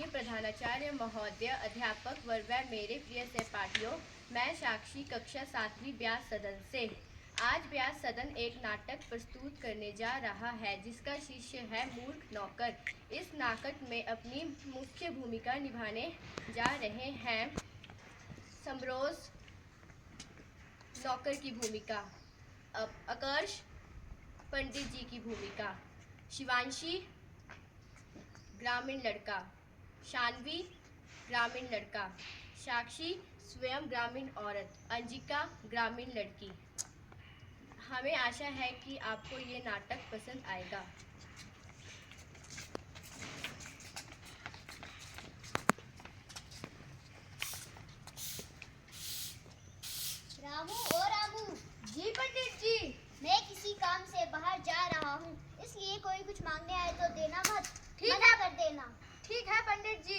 माननीय प्रधानाचार्य महोदय, अध्यापक वर्ग व मेरे प्रिय सहपाठियों, मैं साक्षी कक्षा 7वीं ब्यास सदन से आज ब्यास सदन एक नाटक प्रस्तुत करने जा रहा है जिसका शीर्षक है मूर्ख नौकर। इस नाटक में अपनी मुख्य भूमिका निभाने जा रहे हैं समरोज नौकर की भूमिका, आकर्ष पंडित जी की भूमिका, शिवांशी ग्रामीण लड़का, शानवी ग्रामीण लड़का, साक्षी स्वयं ग्रामीण औरत, अंजिका ग्रामीण लड़की। हमें आशा है कि आपको ये नाटक पसंद आएगा। रामू ओ रामू। जी पंडित जी। मैं किसी काम से बाहर जा रहा हूँ, इसलिए कोई कुछ मांगने आए तो देना मत, ठीक मना है। कर देना। ठीक है पंडित जी।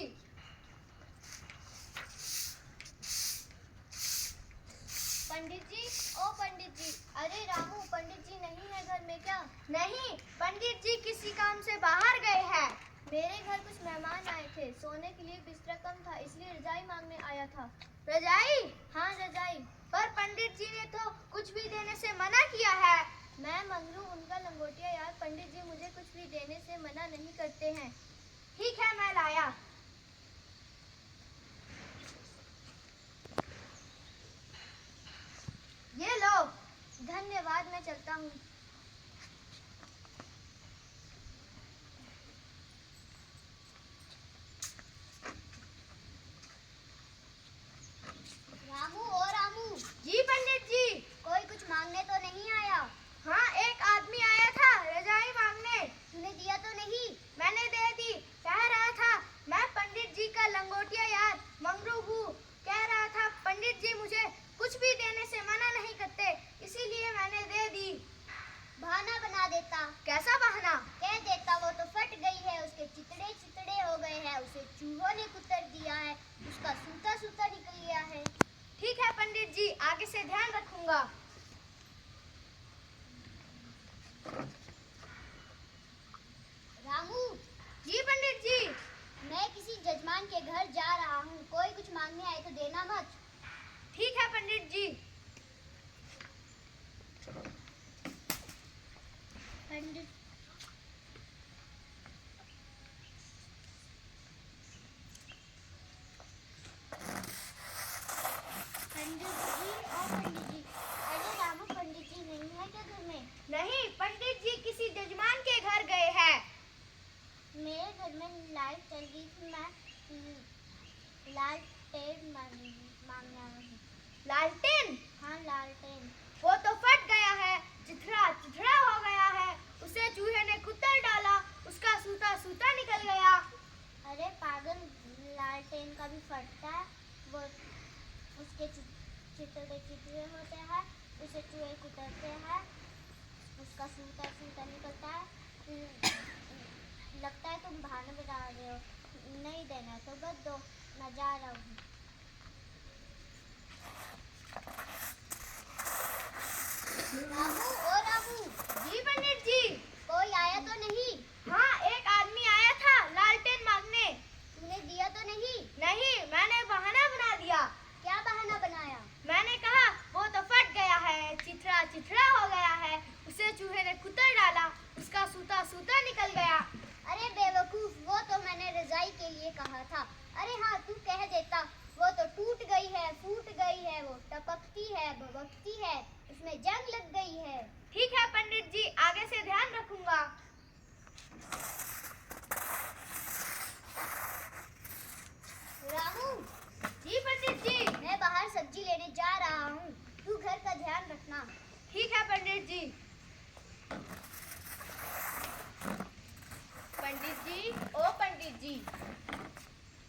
पंडित जी, ओ पंडित जी। अरे रामू, पंडित जी नहीं है घर में क्या? नहीं, पंडित जी किसी काम से बाहर गए हैं। मेरे घर कुछ मेहमान आए थे, सोने के लिए बिस्तर कम था, इसलिए रजाई मांगने आया था। रजाई? हाँ रजाई। पर पंडित जी ने तो कुछ भी देने से मना किया है। मैं मंगरू उनका लंगोटिया यार, पंडित जी मुझे कुछ भी देने से मना नहीं करते हैं। ठीक है, मैं लाया। ये लो। धन्यवाद, मैं चलता हूँ। रामू ओ रामू। जी पंडित जी। कोई कुछ मांगने तो नहीं आया? हाँ, एक आदमी आया था रजाई मांगने। तूने दिया तो नहीं? मैंने दे दी। कह रहा था मैं पंडित जी का लंगोटिया यार मंगरू हूँ। कह रहा था पंडित जी मुझे कुछ भी देने से मना नहीं करते, इसीलिए मैंने दे दी। बहाना बना देता। कैसा बहाना? कह देता वो तो फट गई है, उसके चितड़े चितड़े हो गए हैं, उसे चूहों ने कुतर दिया है, उसका सूता सूता निकल गया है। ठीक है पंडित जी, आगे से ध्यान रखूंगा। रामू। जी पंडित जी। मैं किसी जजमान के घर जा रहा हूँ, कोई कुछ मांगने आए तो देना मत। ठीक है पंडित जी। पंडित पंडित जी और पंडित जी। अरे रामू, पंडित जी नहीं है क्या घर में? नहीं, पंडित जी किसी जजमान के घर गए हैं। मेरे घर में लाइट चल गई थी, मैं लालटेन मांगने आई हूँ। लालटेन? हाँ लालटेन। वो तो फट गया है, चिथड़ा चिथड़ा हो गया है, उसे चूहे ने कुतर डाला, उसका सूता सूता निकल गया। अरे पागल, लालटेन का भी फटता है, वो उसके चितड़े चितड़े होते हैं, उसे चूहे कुतरते हैं, उसका सूता सूता निकलता है। लगता है तुम बहाना बता रहे हो, नहीं देना तो बस दो, मैं जा रहा हूँ। रामू ओ रामू। जी पंडित जी। कोई आया तो नहीं? हाँ, एक आदमी आया था लालटेन मांगने। तूने दिया तो नहीं? नहीं, मैंने बहाना बना दिया। क्या बहाना बनाया? मैंने कहा वो तो फट गया है, चिथड़ा चिथड़ा हो गया है, उसे चूहे ने कुतर डाला, उसका सूता सूता निकल गया। अरे बेवकूफ, वो तो मैंने रजाई के लिए कहा था। अरे हाँ, तू कह देता वो तो टूट गई है, फूट गई है, वो टपकती है, भभकती है, उसमें जंग लग गई है। ठीक है पंडित जी, आगे से ध्यान रखूंगा। रामू। जी पंडित जी। मैं बाहर सब्जी लेने जा रहा हूँ, तू घर का ध्यान रखना। ठीक है पंडित जी। पंडित जी, ओ पंडित जी।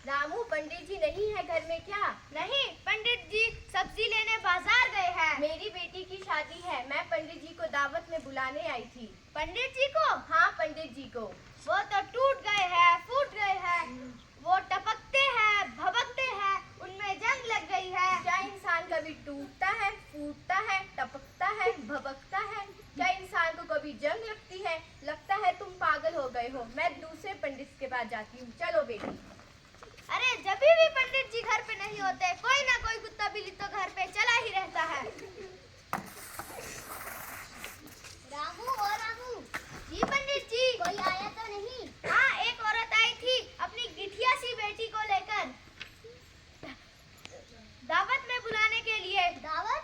रामू, पंडित जी नहीं है घर में क्या? नहीं, पंडित जी सब्जी लेने बाजार गए हैं। मेरी बेटी की शादी है, मैं पंडित जी को दावत में बुलाने आई थी। पंडित जी को? हाँ, पंडित जी को। वो तो टूट गए हैं, फूट गए हैं, वो टपकते हैं, भभकते हैं, उनमें जंग लग गई है। क्या इंसान कभी टूटता है, फूटता है, टपकता है, भभकता है? क्या इंसान को कभी जंग लगती है? लगता है तुम पागल हो गए हो। मैं दूसरे पंडित के पास जाती हूँ, चलो बेटी। अरे जब भी पंडित जी घर पे नहीं होते, कोई ना कोई कुत्ता बिल्ली तो घर पे चला ही रहता है। रामू ओ रामू, जी पंडित जी। कोई आया तो नहीं? हाँ, एक औरत आई थी अपनी गिठिया सी बेटी को लेकर दावत में बुलाने के लिए। दावत?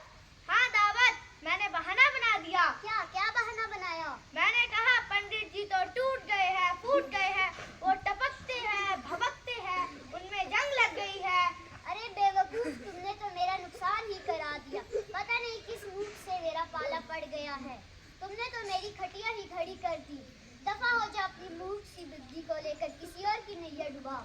हाँ दावत। मैंने बहाना बना दिया। क्या क्या बहाना बनाया? मैंने कहा पंडित जी तो टूट गए हैं, फूट गए हैं, वो टपकते हैं, भभकते हैं, उनमें जंग लग गई है। अरे बेवकूफ, तुमने तो मेरा नुकसान ही करा दिया। पता नहीं किस मुंह से मेरा पाला पड़ गया है। तुमने तो मेरी खटिया ही खड़ी कर दी। दफा हो जा अपनी मूर्ख सी बुद्धि को लेकर किसी और की नैया डुबा।